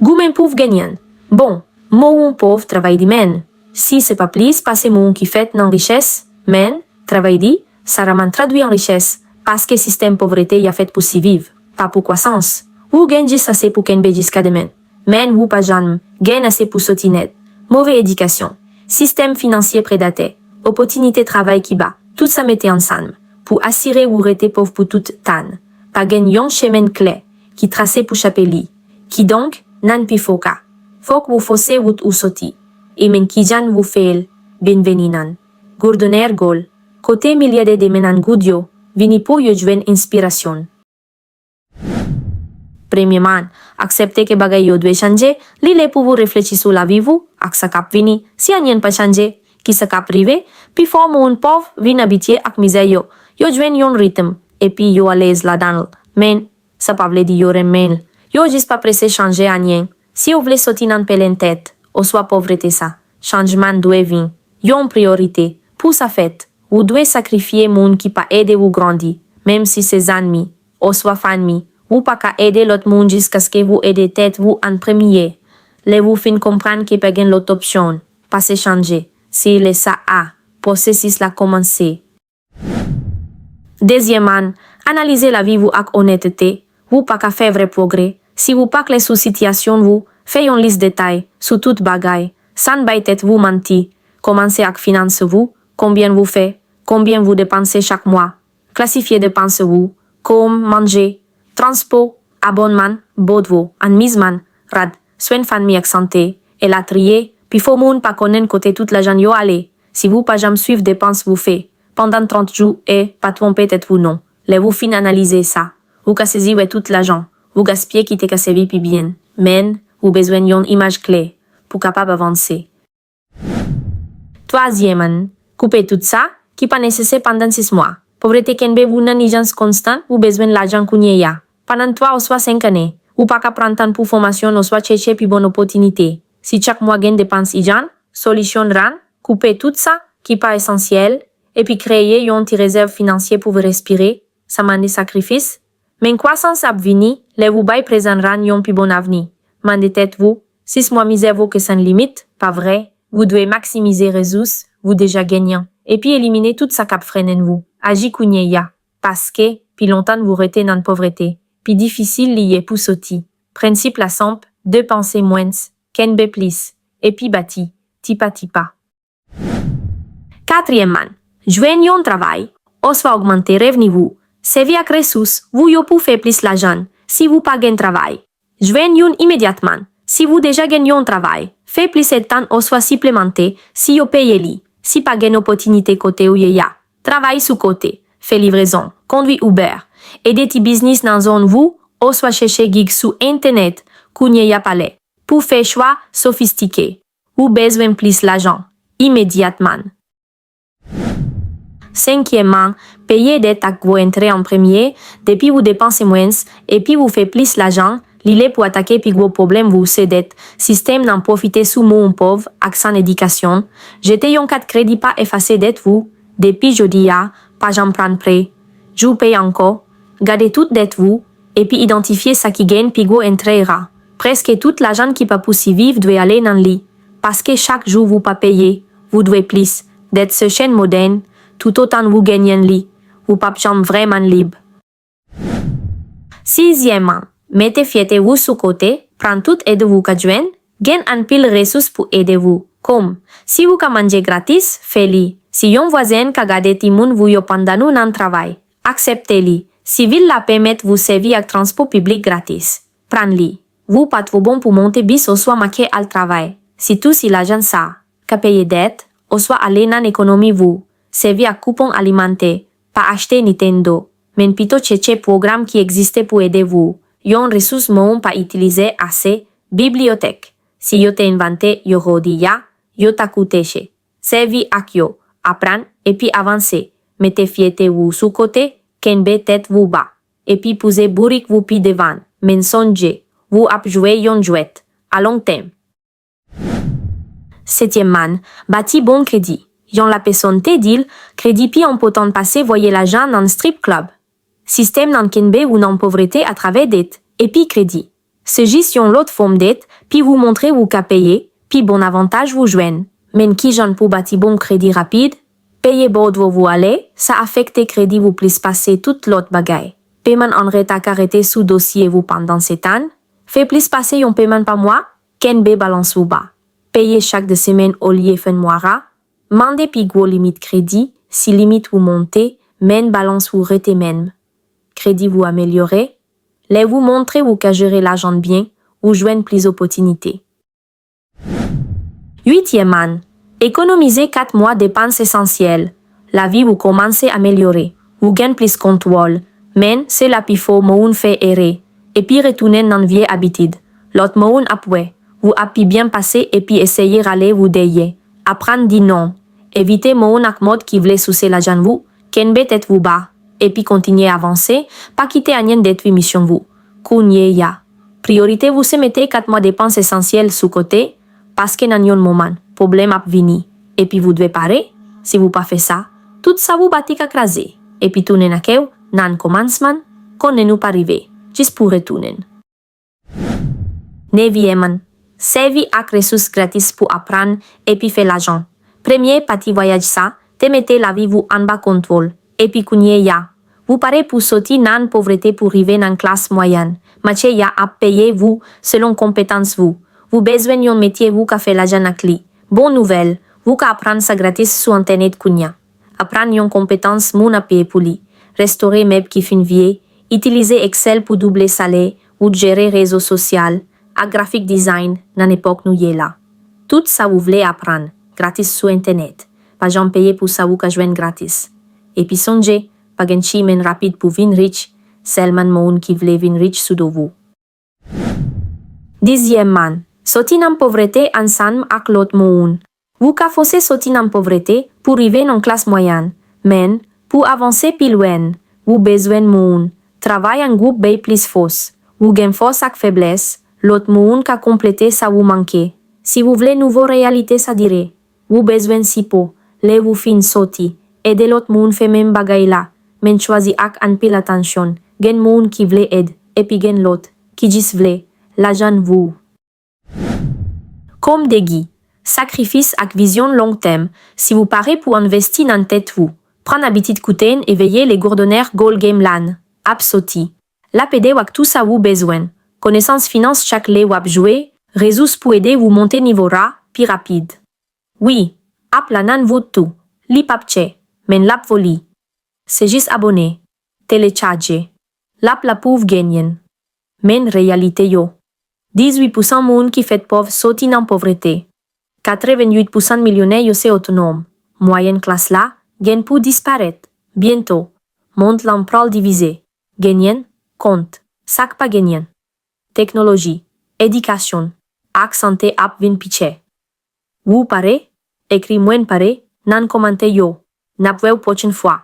Goumen pauvre gagnant. Bon, mon pauvre travail di men. Si c'est pas plus, passez mon qui fait non richesse, men, travail di, ça raman traduit en richesse, parce que système pauvreté y a fait pour s'y vivre, pas pour croissance. Ou gagne juste assez pour qu'en béjisca de men. Men ou pas jamais, gagne assez pour sotinet. Mauvaise éducation. Système financier prédaté. Opportunité travail qui bat. Tout ça mettait ensemble. Pour assurer ou rester pauvre pour toute tanne. Pas gagne yon chemin clé, qui tracé pour chapeli. Qui donc, nan pi foka. Fok vous fosse ou soti. Et men qui jan vous fait, benveninan. Gourdoner gol. Côté miliade de menan goudio, vini po yo jwen inspiration. Premièrement, acceptez que bagay yo dwe changer, li le pour vous réfléchir sur la vie vous, ak sa kap vini, si anyen pas changer, qui sa kap rive, pi fo moun pauvre vin habitier ak misère yo jwen yon rythme, et puis yo à l'aise là-dedans, men, sa pa vle di yo remel, yo juste pas pressé changer anyen, si vous voulez sortir nan pelen tête, ou soit pauvreté ça, changement dwe vin, yon priorité, pour sa fête, vous devez sacrifier moun qui pa aider vous grandir, même si c'est ennemis, ou soit famille, ou pas qu'à aider l'autre monde jusqu'à ce que vous aidez tête vous en premier. Les vous fin comprendre qu'il pas gain l'autre option, pas se changer, si les ça a, processus la commencer. Deuxièmement, analysez la vie vous avec honnêteté, vous pas qu'à faire vrai progrès, si vous pas que les sous situation vous, faites une liste détail, sous toute bagaille, sans bay tête vous mentir, commencez avec finance vous, combien vous faites, combien vous dépensez chaque mois, classifiez dépenses vous, comme manger, transport, abonnement, bodvo, anmisman, rad, soin famille ak santé, et la trier, puis faut moun pa konnen côté toute l'argent yo allé. Si vous pas jamais suivre dépenses vous fait, pendant 30 jours et pas tromper tête vous non. Les vous fin analyser ça. Vous ka saisi ouais toute l'argent. Vous gaspillez qui te ka servi pi bien. Men, vous besoin yon image clé, pour capable avancer. Troisièmement, coupez tout ça, qui pas nécessaire pendant 6 mois. Pauvreté kenbe vous nan urgence constant, vous besoin l'argent kounye ya. Pendant 3 ou soit 5 années, ou pas qu'à prendre temps pour formation ou soit chercher puis bonne opportunité. Si chaque mois gagne dépense ijan, solution ran, couper tout ça, qui pas essentiel, et puis créer yon ti réserve financière pour vous respirer, ça mande sacrifice. Mais croissance ap vini, les vous bay présent ran yon pi bon avenir. Mande tête vous, 6 mois misère vaut que sans limite, pas vrai, vous devez maximiser ressources, vous déjà gagnant. Et puis éliminer toute sa cap freinen vous. Agi kounye ya. Parce que, puis longtemps vous rete nan pauvreté. Puis difficile lié pour soti. Principe la sample, dépenser moins, kenbe plus. Et puis bâti, tipa tipa. Quatrièmement, joignez yon travail, ou soit augmenter revenu vous. Sevi ak ressources, vous yo pou faire plus l'argent, si vous pas gain travail. Joignez yon immédiatement. Si vous déjà gagnez yon travail, fait plus de temps ou soit supplémenté, si yo paye li. Si pas gain opportunité côté ou ya. Travail sous côté, fait livraison, conduit Uber, aider ti business dans zone vous, ou soit chercher gig sous internet, kounye ya palais. Pour faire choix sophistiqué, ou besoin plus l'argent, immédiatement. Cinquièmement, payez des taxes vous entrez en premier, depuis vous dépensez moins, et puis vous faites plus l'argent, l'île pour attaquer puis gros problème vous cédez. Système n'en profitez sous mon pauvre, accent éducation. Jetez yon 4 crédits pas effacé dette vous, depuis jeudi ya, pas j'en prendre prêt. Jou paye encore, gardez toute dette vous, et puis identifiez ça qui gagne puis go entrera. Presque toute l'argent qui pas possible vivre doit aller dans le lit. Parce que chaque jour vous pas payer, vous devez plus. D'être ce chaîne moderne, tout autant vous gagnez un lit. Vous pas jamais vraiment libre. Sixièmement, mettez fiete vous sous côté, prendre toute aide vous ka jwen, gagne un pile ressources pour aider vous. Comme, si vous ka manger gratis, fais-li. Si yon voisin ka gade ti moun vous yo pendant nou nan travail, acceptez-li. Si ville la permet vous servir avec transport public gratis, prenez-li. Vous pas trop bon pour monter bis ou soit maquer al travail. Si tout si l'argent ça, ka payer dette, ou soit aller nan économie vous, servir à coupon alimentaire, pas acheter Nintendo, mais plutôt chercher programme qui existait pour aider vous. Yon ressources moun pas utiliser assez, bibliothèque. Si yo te inventé yo rodi ya, yo ta coûté. Servi ak yo, apprendre et puis avancer. Mettez fiete vous sous côté, kenbe tête vous bas. Et puis posez bourrique vous pi devant, men sonje, vous ap jouer yon jouet, à long terme. Septièmement, bâti bon crédit. Yon la personne te dil, crédit pi en potant passer voyer l'argent dans strip club. Système nan kenbe ou nan pauvreté à travers dette, et puis crédit. Se gis yon l'autre forme dette, puis vous montrez ou qu'à payer, puis bon avantage vous joignent. Men qui j'en pour bâti bon crédit rapide, payer bord vous aller, ça affecte crédit vous plus passer toute l'autre bagaille. Paiement en retard arrêté sous dossier vous pendant 7 ans, fait plus passer un paiement par mois, qu'en B balance vous bas. Payer chaque de semaine au lieu fin mois, mandez puis gros limite crédit, si limite vous montez, men balance vous rete même. Crédit vous améliorez, les vous montrez ou qu'à gérer l'argent bien, ou joignent plus opportunités. 8e an. Économisez 4 mois dépenses essentielles. La vie vous commence à améliorer. Vous gagnez plus contrôle. Men, c'est la pifo moun fait errer. Et puis retourner dans vieille habitude. L'autre moun apoué. Vous appui bien passer et puis essayer râler vous d'ayer. Apprendre dit non. Évitez moun ak mode qui voulait soucier la jan vous. Ken tête vous bas. Et puis continuez à avancer. Pas quitter à nien d'être mission vous. Kounye ya. Priorité vous se mettez 4 mois dépenses essentielles sous côté. Parce que nan yon moment, problème ap vini. Et puis vous devez parer. Si vous pas fait ça, tout ça vous bâti qu'akraser. Et puis tourner na keu, nan commencement, qu'on ne nous pas arrivé. Juste pour retourner. 9e an. Servi ak ressources gratis pour apprendre et puis faire l'argent. Premier parti voyage ça, te mettez la vie vous en bas contrôle. Et puis kounye ya. Vous parez pour sortir nan pauvreté pour arriver nan classe moyenne. Matche ya ap payer vous selon compétence vous. Vous besoin yon métier vous ka fait l'argent ak li. Bonne nouvelle, vous ka apprendre ça gratis sur internet kounya. Apprendre yon compétence moun a payer pour li. Restaurer meubles qui fin vieux, utiliser Excel pour doubler salaire ou gérer réseau social, à graphic design nan époque nou yé là. Tout ça vous voulez apprendre, gratis sur internet. Pas j'en payer pour ça vous ka joindre gratis. Et puis songez, pas gen chemin rapide pour vin rich, seulement moun qui voulait vin rich sous de vous. 10e man. Soti nan pauvreté ensemble ak l'autre moun. Vous ka fossé soti nan pauvreté pour arriver dans classe moyenne. Men, pour avancer pi loin, vous besoin moun. Travail en groupe bay plus force. Vous gen force ak faiblesse, l'autre moun ka compléter ça vous manquer. Si vous voulez nouveau réalité ça dirait. Vous besoin si po, le vous fin soti. Aider l'autre moun fait même bagay là. Men choisi ak an pile attention. Gen moun qui vle aide, et puis gen l'autre, qui jis vle, l'argent vous. Comme dégui, sacrifice ak vision long terme, si vous parez pour investir dans tête vous. Prendre habitude coûter et veiller les gourdonnaires goal game lan. Ap soti. La PD wak tout ça vous besoin. Connaissance finance chaque lé wap jouer, ressources pour aider vous monter niveau ra, pi rapide. Oui, ap la nan vous tout. Li papche, men lap voli. C'est juste abonné. Télécharger. Lap la pauvre gagnien. Men réalité yo. 18% moun qui fait pauvre soti nan pauvreté. 88% millionnaires yo c'est autonome. Moyenne classe là, gagne pour disparaître. Bientôt. Monde l'empral divisé. Gagnien, compte. Sak pa gagnien. Technologie. Éducation. Ak santé ap vin piche. Vous pare? Écrit moins pare, nan commenté yo. Nap veu prochaine fois.